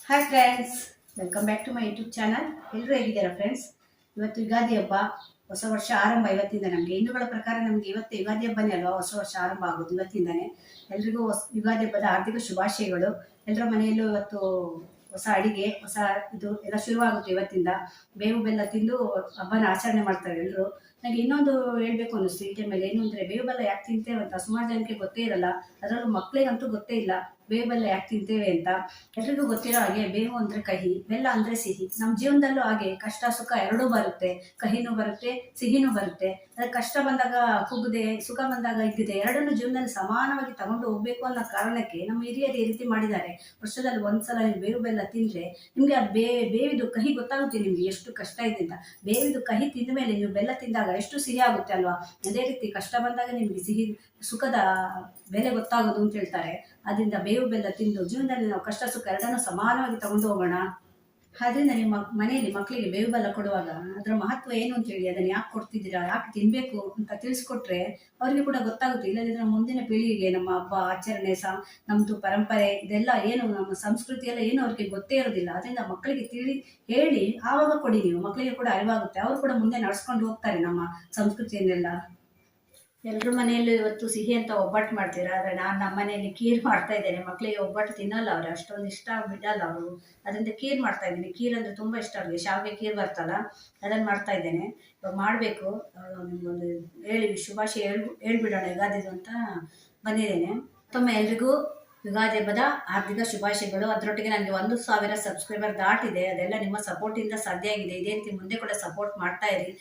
Hi friends, welcome back to my YouTube channel. ಎಲ್ಲರೂ ಹೇಗಿದ್ದೀರಾ friends? ಇವತ್ತು ಯುಗಾದಿ ಹಬ್ಬ, ಹೊಸ ವರ್ಷ ಆರಂಭ ಇವತ್ತಿಂದ. ನಮಗೆ ಹಿಂದೂಗಳ ಪ್ರಕಾರ ನಮಗೆ ಇವತ್ತು ಯುಗಾದಿ ಹಬ್ಬನೇ ಅಲ್ವಾ ಹೊಸ ವರ್ಷ ಆರಂಭ ಆಗೋದು ಇವತ್ತಿಂದಾನೆ. ಎಲ್ರಿಗೂ ಯುಗಾದಿ ಹಬ್ಬದ ಆರ್ಥಿಕ ಶುಭಾಶಯಗಳು. ಎಲ್ಲರ ಮನೆಯಲ್ಲೂ ಇವತ್ತು ಹೊಸ ಅಡಿಗೆ, ಹೊಸ ಇದು ಎಲ್ಲ ಶುರುವಾಗುತ್ತೆ ಇವತ್ತಿಂದ. ಬೇವು ಬೆಲ್ಲ ತಿಂದು ಹಬ್ಬನ ಆಚರಣೆ ಮಾಡ್ತಾರೆ ಎಲ್ಲರೂ. ನನಗೆ ಇನ್ನೊಂದು ಹೇಳ್ಬೇಕು ಅನ್ನಿಸ್ತು ಈ ಟೈಮಲ್ಲಿ. ಏನು ಅಂದರೆ, ಬೇವು ಬೆಲ್ಲ ಯಾಕೆ ತಿಂತೇವೆ ಅಂತ ಸುಮಾರು ಜನಕ್ಕೆ ಗೊತ್ತೇ ಇರಲ್ಲ. ಅದರಲ್ಲೂ ಮಕ್ಕಳಿಗಂತೂ ಗೊತ್ತೇ ಇಲ್ಲ ಬೇವು ಬೆಲ್ಲ ಯಾಕೆ ತಿಂತೇವೆ ಅಂತ. ಎಲ್ರಿಗೂ ಗೊತ್ತಿರೋ ಹಾಗೆ ಬೇವು ಅಂದ್ರೆ ಕಹಿ, ಬೆಲ್ಲ ಅಂದ್ರೆ ಸಿಹಿ. ನಮ್ಮ ಜೀವನದಲ್ಲೂ ಹಾಗೆ ಕಷ್ಟ ಸುಖ ಎರಡೂ ಬರುತ್ತೆ, ಕಹಿನೂ ಬರುತ್ತೆ, ಸಿಹಿನೂ ಬರುತ್ತೆ. ಅದೇ ಕಷ್ಟ ಬಂದಾಗ ಕುಗ್ಗದೆ, ಸುಖ ಬಂದಾಗ ಇದ್ದಿದೆ, ಎರಡನ್ನೂ ಜೀವನದಲ್ಲಿ ಸಮಾನವಾಗಿ ತಗೊಂಡು ಹೋಗ್ಬೇಕು ಅನ್ನೋ ಕಾರಣಕ್ಕೆ ನಮ್ಮ ಹಿರಿಯರು ಈ ರೀತಿ ಮಾಡಿದ್ದಾರೆ. ವರ್ಷದಲ್ಲಿ ಒಂದ್ಸಲ ನೀವು ಬೇವು ಬೆಲ್ಲ ತಿಂದ್ರೆ ನಿಮ್ಗೆ ಅದು ಬೇವಿದು ಕಹಿ ಗೊತ್ತಾಗುತ್ತೆ, ನಿಮ್ಗೆ ಎಷ್ಟು ಕಷ್ಟ ಇದೆ ಅಂತ. ಬೇವಿದು ಕಹಿ ತಿಂದ ಮೇಲೆ ನೀವು ಬೆಲ್ಲ ತಿಂದಾಗ ಎಷ್ಟು ಸಿಹಿ ಆಗುತ್ತೆ ಅಲ್ವಾ. ಅದೇ ರೀತಿ ಕಷ್ಟ ಬಂದಾಗ ನಿಮ್ಗೆ ಸಿಹಿ ಸುಖದ ಬೆಲೆ ಗೊತ್ತಾಗೋದು ಅಂತ ಹೇಳ್ತಾರೆ. ಅದರಿಂದ ಬೇವು ಬೆಲ್ಲ ತಿಂದು ಜೀವನದಲ್ಲಿ ನಾವು ಕಷ್ಟ ಸುಖ ಎರಡನ್ನೂ ಸಮಾನವಾಗಿ ತಗೊಂಡು ಹೋಗೋಣ. ಅದರಿಂದ ನಿಮ್ಮ ಮನೆಯಲ್ಲಿ ಮಕ್ಕಳಿಗೆ ಬೇವು ಬೆಲ್ಲ ಕೊಡುವಾಗ ಅದರ ಮಹತ್ವ ಏನು ಅಂತ ಹೇಳಿ, ಅದನ್ನು ಯಾಕೆ ಕೊಡ್ತಿದ್ದೀರಾ, ಯಾಕೆ ತಿನ್ಬೇಕು ಅಂತ ತಿಳಿಸ್ಕೊಟ್ರೆ ಅವರಿಗೆ ಕೂಡ ಗೊತ್ತಾಗುತ್ತೆ. ಇಲ್ಲದಿದ್ರೆ ಮುಂದಿನ ಪೀಳಿಗೆಗೆ ನಮ್ಮ ಹಬ್ಬ ಆಚರಣೆ ನಮ್ಮದು ಪರಂಪರೆ ಇದೆಲ್ಲ ಏನು, ನಮ್ಮ ಸಂಸ್ಕೃತಿ ಎಲ್ಲ ಏನು ಅವ್ರಿಗೆ ಗೊತ್ತೇ ಇರೋದಿಲ್ಲ. ಅದರಿಂದ ಮಕ್ಕಳಿಗೆ ಹೇಳಿ ಆವಾಗ ಕೊಡಿ, ನೀವು ಮಕ್ಕಳಿಗೆ ಕೂಡ ಅರಿವಾಗುತ್ತೆ. ಅವರು ಕೂಡ ಮುಂದೆ ನಡೆಸ್ಕೊಂಡು ಹೋಗ್ತಾರೆ ನಮ್ಮ ಸಂಸ್ಕೃತಿಯನ್ನೆಲ್ಲ. ಎಲ್ಲರ ಮನೆಯಲ್ಲೂ ಇವತ್ತು ಸಿಹಿ ಅಂತ ಒಬ್ಬಟ್ಟು ಮಾಡ್ತೀರಾ, ಆದರೆ ನಾನು ನಮ್ಮ ಮನೆಯಲ್ಲಿ ಕೀರ್ ಮಾಡ್ತಾ ಇದ್ದೇನೆ. ಮಕ್ಕಳಿಗೆ ಒಬ್ಬಟ್ಟು ತಿನ್ನಲ್ಲ, ಅವ್ರು ಅಷ್ಟೊಂದು ಇಷ್ಟ ಬಿಡಲ್ಲ ಅವರು. ಅದರಿಂದ ಕೀರ್ ಮಾಡ್ತಾ ಇದ್ದೀನಿ. ಕೀರ್ ಅಂದರೆ ತುಂಬ ಇಷ್ಟ ಅವ್ರಿಗೆ. ಶಾವಿಗೆ ಕೀರ್ ಬರ್ತಲ್ಲ, ಅದನ್ನು ಮಾಡ್ತಾ ಇದ್ದೇನೆ. ಇವಾಗ ಮಾಡಬೇಕು. ನಿಮಗೊಂದು ಶುಭಾಶಯ ಹೇಳ್ಬಿಡೋಣ ಯುಗಾದಿದು ಅಂತ ಬಂದಿದ್ದೇನೆ. ಮತ್ತೊಮ್ಮೆ ಎಲ್ರಿಗೂ ಯುಗಾದಿ ಹಬ್ಬದ ಆರ್ಥಿಕ ಶುಭಾಶಯಗಳು. ಅದರೊಟ್ಟಿಗೆ ನನಗೆ 1,000 ಸಬ್ಸ್ಕ್ರೈಬರ್ ದಾಟಿದೆ. ಅದೆಲ್ಲ ನಿಮ್ಮ ಸಪೋರ್ಟಿಂದ ಸಾಧ್ಯ ಆಗಿದೆ. ಇದೇ ರೀತಿ ಮುಂದೆ ಕೂಡ ಸಪೋರ್ಟ್ ಮಾಡ್ತಾ ಇರಿ.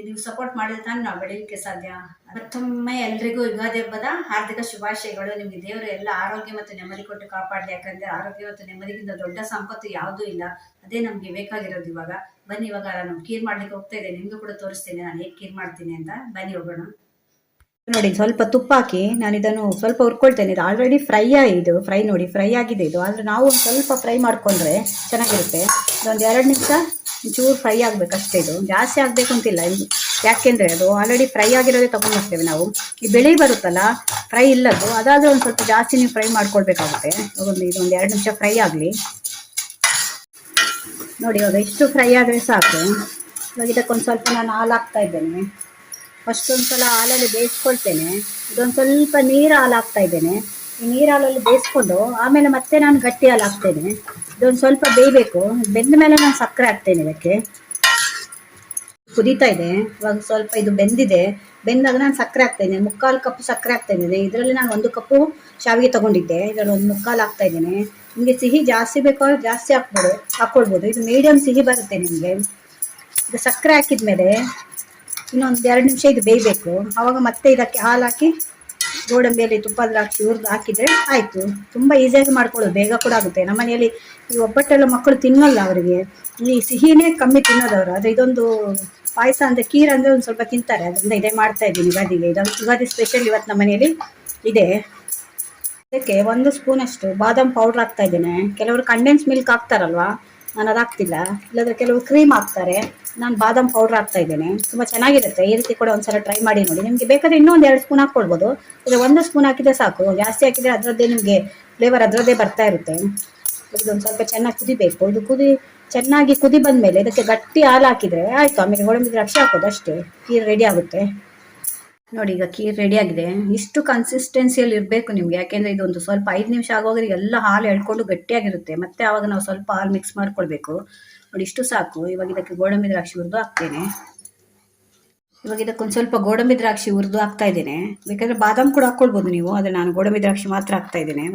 ನೀವು ಸಪೋರ್ಟ್ ಮಾಡಿದ್ರೆ ತಾನೇ ನಾವು ಬೆಳೀಲಿಕ್ಕೆ ಸಾಧ್ಯ. ಮತ್ತೊಮ್ಮೆ ಎಲ್ರಿಗೂ ಯುಗಾದಿ ಹಬ್ಬದ ಆರ್ಥಿಕ ಶುಭಾಶಯಗಳು. ನಿಮಗೆ ದೇವರು ಎಲ್ಲ ಆರೋಗ್ಯ ಮತ್ತು ನೆಮ್ಮದಿ ಕೊಟ್ಟು ಕಾಪಾಡಲಿ. ಯಾಕಂದರೆ ಆರೋಗ್ಯ ಮತ್ತು ನೆಮ್ಮದಿಗಿಂತ ದೊಡ್ಡ ಸಂಪತ್ತು ಯಾವುದೂ ಇಲ್ಲ. ಅದೇ ನಮಗೆ ಬೇಕಾಗಿರೋದು ಇವಾಗ. ಬನ್ನಿ, ಇವಾಗ ನಾನು ಕೀರ್ ಮಾಡ್ಲಿಕ್ಕೆ ಹೋಗ್ತಾ ಇದ್ದೇನೆ. ನಿಮಗೂ ಕೂಡ ತೋರಿಸ್ತೇನೆ ನಾನು ಹೇಗೆ ಕೀರ್ ಮಾಡ್ತೀನಿ ಅಂತ. ಬನ್ನಿ ಹೋಗೋಣ. ನೋಡಿ, ಸ್ವಲ್ಪ ತುಪ್ಪ ಹಾಕಿ ನಾನು ಇದನ್ನು ಸ್ವಲ್ಪ ಹುರ್ಕೊಳ್ತೇನೆ. ಇದು ಆಲ್ರೆಡಿ ಫ್ರೈ ನೋಡಿ, ಫ್ರೈ ಆಗಿದೆ ಇದು. ಆದರೆ ನಾವು ಸ್ವಲ್ಪ ಫ್ರೈ ಮಾಡಿಕೊಂಡ್ರೆ ಚೆನ್ನಾಗಿರುತ್ತೆ. ಇದೊಂದು 2 ನಿಮಿಷ ಚೂರು ಫ್ರೈ ಆಗಬೇಕಷ್ಟೇ. ಇದು ಜಾಸ್ತಿ ಆಗಬೇಕು ಅಂತಿಲ್ಲ. ಯಾಕೆಂದರೆ ಅದು ಆಲ್ರೆಡಿ ಫ್ರೈ ಆಗಿರೋದೇ ತೊಗೊಂಡಿರ್ತೇವೆ ನಾವು. ಈ ಬೆಳೆ ಬರುತ್ತಲ್ಲ ಫ್ರೈ ಇಲ್ಲದ್ದು, ಅದಾದರೆ ಒಂದು ಸ್ವಲ್ಪ ಜಾಸ್ತಿ ನೀವು ಫ್ರೈ ಮಾಡ್ಕೊಳ್ಬೇಕಾಗುತ್ತೆ. ಇದೊಂದು 2 ನಿಮಿಷ ಫ್ರೈ ಆಗಲಿ. ನೋಡಿ, ಇವಾಗ ಇಷ್ಟು ಫ್ರೈ ಆದರೆ ಸಾಕು. ಇವಾಗ ಇದಕ್ಕೊಂದು ಸ್ವಲ್ಪ ನಾನು ಹಾಲು ಹಾಕ್ತಾ ಇದ್ದೇನೆ. ಫಸ್ಟ್ ಒಂದ್ಸಲ ಹಾಲಲ್ಲಿ ಬೇಯಿಸ್ಕೊಳ್ತೇನೆ. ಇದೊಂದು ಸ್ವಲ್ಪ ನೀರು ಹಾಲು ಹಾಕ್ತಾ ಇದ್ದೇನೆ. ಈ ನೀರು ಹಾಲಲ್ಲಿ ಬೇಯಿಸ್ಕೊಂಡು ಆಮೇಲೆ ಮತ್ತೆ ನಾನು ಗಟ್ಟಿ ಹಾಲು ಹಾಕ್ತೇನೆ. ಇದೊಂದು ಸ್ವಲ್ಪ ಬೇಯಬೇಕು. ಬೆಂದ ಮೇಲೆ ನಾನು ಸಕ್ಕರೆ ಹಾಕ್ತೇನೆ. ಇದಕ್ಕೆ ಕುದೀತಾ ಇದೆ. ಇವಾಗ ಸ್ವಲ್ಪ ಇದು ಬೆಂದಾಗ ನಾನು ಸಕ್ಕರೆ ಹಾಕ್ತೇನೆ. 3/4 ಕಪ್ ಸಕ್ಕರೆ ಹಾಕ್ತಾ ಇದ್ದೇನೆ. ಇದರಲ್ಲಿ ನಾನು 1 ಕಪ್ಪು ಶಾವಿಗೆ ತೊಗೊಂಡಿದ್ದೆ. ಇದರಲ್ಲಿ 1 3/4 ಹಾಕ್ತಾ ಇದ್ದೇನೆ. ನಿಮಗೆ ಸಿಹಿ ಜಾಸ್ತಿ ಬೇಕೋ ಜಾಸ್ತಿ ಹಾಕ್ಕೊಳ್ಬೋದು. ಇದು ಮೀಡಿಯಮ್ ಸಿಹಿ ಬರುತ್ತೆ ನಿಮಗೆ. ಇದು ಸಕ್ಕರೆ ಹಾಕಿದ ಮೇಲೆ ಇನ್ನೊಂದು 2 ನಿಮಿಷ ಇದು ಬೇಯಬೇಕು. ಆವಾಗ ಮತ್ತೆ ಇದಕ್ಕೆ ಹಾಲು ಹಾಕಿ ಗೋಡಂಬಿಯಲ್ಲಿ ತುಪ್ಪ ಹಾಕಿದರೆ ಆಯಿತು. ತುಂಬ ಈಸಿಯಾಗಿ ಮಾಡ್ಕೊಳ್ಳೋದು, ಬೇಗ ಕೂಡ ಆಗುತ್ತೆ. ನಮ್ಮ ಮನೆಯಲ್ಲಿ ಈ ಒಬ್ಬಟ್ಟೆಲ್ಲ ಮಕ್ಕಳು ತಿನ್ನಲ್ಲ, ಅವರಿಗೆ ಈ ಸಿಹಿನೇ ಕಮ್ಮಿ ತಿನ್ನೋದವರು. ಆದರೆ ಇದೊಂದು ಪಾಯಸ ಅಂದರೆ ಕೀರ್ ಅಂದರೆ ಒಂದು ಸ್ವಲ್ಪ ತಿಂತಾರೆ. ಅದರಿಂದ ಇದೇ ಮಾಡ್ತಾ ಇದ್ದೀನಿ ಯುಗಾದಿಗೆ. ಯುಗಾದಿ ಸ್ಪೆಷಲ್ ಇವತ್ತು ನಮ್ಮ ಮನೆಯಲ್ಲಿ ಇದೆ. ಅದಕ್ಕೆ 1 ಸ್ಪೂನಷ್ಟು ಬಾದಾಮ್ ಪೌಡ್ರ್ ಹಾಕ್ತಾ ಇದ್ದೇನೆ. ಕೆಲವರು ಕಂಡೆನ್ಸ್ ಮಿಲ್ಕ್ ಹಾಕ್ತಾರಲ್ವಾ, ನಾನು ಅದು ಹಾಕ್ತಿಲ್ಲ. ಇಲ್ಲಾಂದರೆ ಕೆಲವರು ಕ್ರೀಮ್ ಹಾಕ್ತಾರೆ. ನಾನು ಬಾದಾಮ್ ಪೌಡ್ರ್ ಹಾಕ್ತಾ ಇದ್ದೇನೆ. ತುಂಬ ಚೆನ್ನಾಗಿರುತ್ತೆ. ಈ ರೀತಿ ಕೂಡ ಒಂದ್ಸಲ ಟ್ರೈ ಮಾಡಿ ನೋಡಿ. ನಿಮಗೆ ಬೇಕಾದರೆ ಇನ್ನೂ 2 ಸ್ಪೂನ್ ಹಾಕ್ಕೊಳ್ಬೋದು. ಇದು 1 ಸ್ಪೂನ್ ಹಾಕಿದರೆ ಸಾಕು. ಜಾಸ್ತಿ ಹಾಕಿದರೆ ಅದರದ್ದೇ ನಿಮಗೆ ಫ್ಲೇವರ್ ಅದರದ್ದೇ ಬರ್ತಾ ಇರುತ್ತೆ. ಇದೊಂದು ಸ್ವಲ್ಪ ಚೆನ್ನಾಗಿ ಕುದಿಬೇಕು. ಇದು ಚೆನ್ನಾಗಿ ಕುದಿ ಬಂದಮೇಲೆ ಇದಕ್ಕೆ ಗಟ್ಟಿ ಹಾಲು ಹಾಕಿದರೆ ಆಯಿತು. ಆಮೇಲೆ ಗೋಡಂಬಿ ದ್ರಾಕ್ಷಿ ಹಾಕೋದು ಅಷ್ಟೇ. ಕೀರ್ ರೆಡಿ ಆಗುತ್ತೆ. ನೋಡಿ, ಈಗ ಕೀರ್ ರೆಡಿ ಆಗಿದೆ. ಇಷ್ಟು ಕನ್ಸಿಸ್ಟೆನ್ಸಿಯಲ್ಲಿ ಇರಬೇಕು ನಿಮಗೆ. ಯಾಕೆಂದರೆ ಇದೊಂದು ಸ್ವಲ್ಪ 5 ನಿಮಿಷ ಆಗೋದ್ರೆ ಎಲ್ಲ ಹಾಲು ಎಳ್ಕೊಂಡು ಗಟ್ಟಿಯಾಗಿರುತ್ತೆ. ಮತ್ತೆ ಆವಾಗ ನಾವು ಸ್ವಲ್ಪ ಹಾಲು ಮಿಕ್ಸ್ ಮಾಡ್ಕೊಳ್ಬೇಕು. ನೋಡಿ, ಇಷ್ಟು ಸಾಕು. ಇವಾಗ ಇದಕ್ಕೆ ಗೋಡಂಬಿ ದ್ರಾಕ್ಷಿ ಹುರಿದು ಹಾಕ್ತೇನೆ. ಇವಾಗ ಇದಕ್ಕೊಂದು ಸ್ವಲ್ಪ ಗೋಡಂಬಿ ದ್ರಾಕ್ಷಿ ಹುರಿದು ಹಾಕ್ತಾ ಇದ್ದೇನೆ. ಬೇಕಾದರೆ ಬಾದಾಮ್ ಕೂಡ ಹಾಕ್ಕೊಳ್ಬೋದು ನೀವು. ಆದರೆ ನಾನು ಗೋಡಂಬಿ ದ್ರಾಕ್ಷಿ ಮಾತ್ರ ಹಾಕ್ತಾ ಇದ್ದೇನೆ.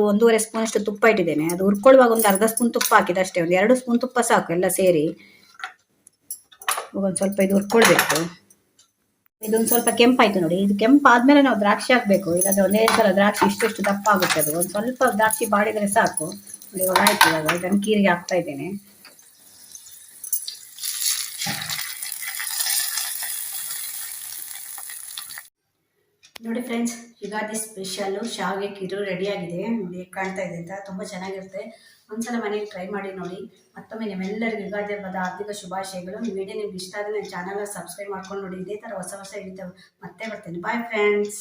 ಒಂದೂವರೆ ಸ್ಪೂನಷ್ಟು ತುಪ್ಪ ಇಟ್ಟಿದ್ದೇನೆ. ಅದು ಹುರ್ಕೊಳ್ಳುವಾಗ ಒಂದು ಅರ್ಧ ಸ್ಪೂನ್ ತುಪ್ಪ ಹಾಕಿದೆ ಅಷ್ಟೇ. ಒಂದು 2 ಸ್ಪೂನ್ ತುಪ್ಪ ಸಾಕು ಎಲ್ಲ ಸೇರಿ. ಒಂದು ಸ್ವಲ್ಪ ಇದು ಹುರ್ಕೊಳ್ಬೇಕು. ಇದೊಂದು ಸ್ವಲ್ಪ ಕೆಂಪಾಯ್ತು ನೋಡಿ. ಇದು ಕೆಂಪಾದ್ಮೇಲೆ ನಾವು ದ್ರಾಕ್ಷಿ ಹಾಕಬೇಕು. ಇಲ್ಲಾಂದ್ರೆ ಒಂದೇ ಸಲ ದ್ರಾಕ್ಷಿ ಇಷ್ಟು ದಪ್ಪ ಆಗುತ್ತೆ. ಅದು ಒಂದು ಸ್ವಲ್ಪ ದ್ರಾಕ್ಷಿ ಬಾಡಿದರೆ ಸಾಕು. ನೋಡಿ, ಇವಾಗ ಆಯ್ತು. ಇವಾಗ ಇದನ್ನು ಕೀರಿಗೆ ಹಾಕ್ತಾ ಇದ್ದೇನೆ. ನೋಡಿ ಫ್ರೆಂಡ್ಸ್, ಯುಗಾದಿ ಸ್ಪೆಷಲ್ಲು ಶಾವಿಗೆ ಕೀರು ರೆಡಿಯಾಗಿದೆ. ನೋಡಿ ಹೇಗೆ ಕಾಣ್ತಾ ಇದೆ ಅಂತ. ತುಂಬ ಚೆನ್ನಾಗಿರುತ್ತೆ. ಒಂದ್ಸಲ ಮನೆಗೆ ಟ್ರೈ ಮಾಡಿ ನೋಡಿ. ಮತ್ತೊಮ್ಮೆ ನಿಮ್ಮೆಲ್ಲರಿಗೂ ಯುಗಾದಿ ಹಬ್ಬದ ಆರ್ಥಿಕ ಶುಭಾಶಯಗಳು. ಈ ವಿಡಿಯೋ ನಿಮ್ಗೆ ಇಷ್ಟ ಆದರೆ ನನ್ನ ಚಾನಲ್ನ ಸಬ್ಸ್ಕ್ರೈಬ್ ಮಾಡ್ಕೊಂಡು ನೋಡಿ. ಇದೇ ಥರ ಹೊಸ ವಿಡಿಯೋ ಮತ್ತೆ ಬರ್ತೇನೆ. Bye friends.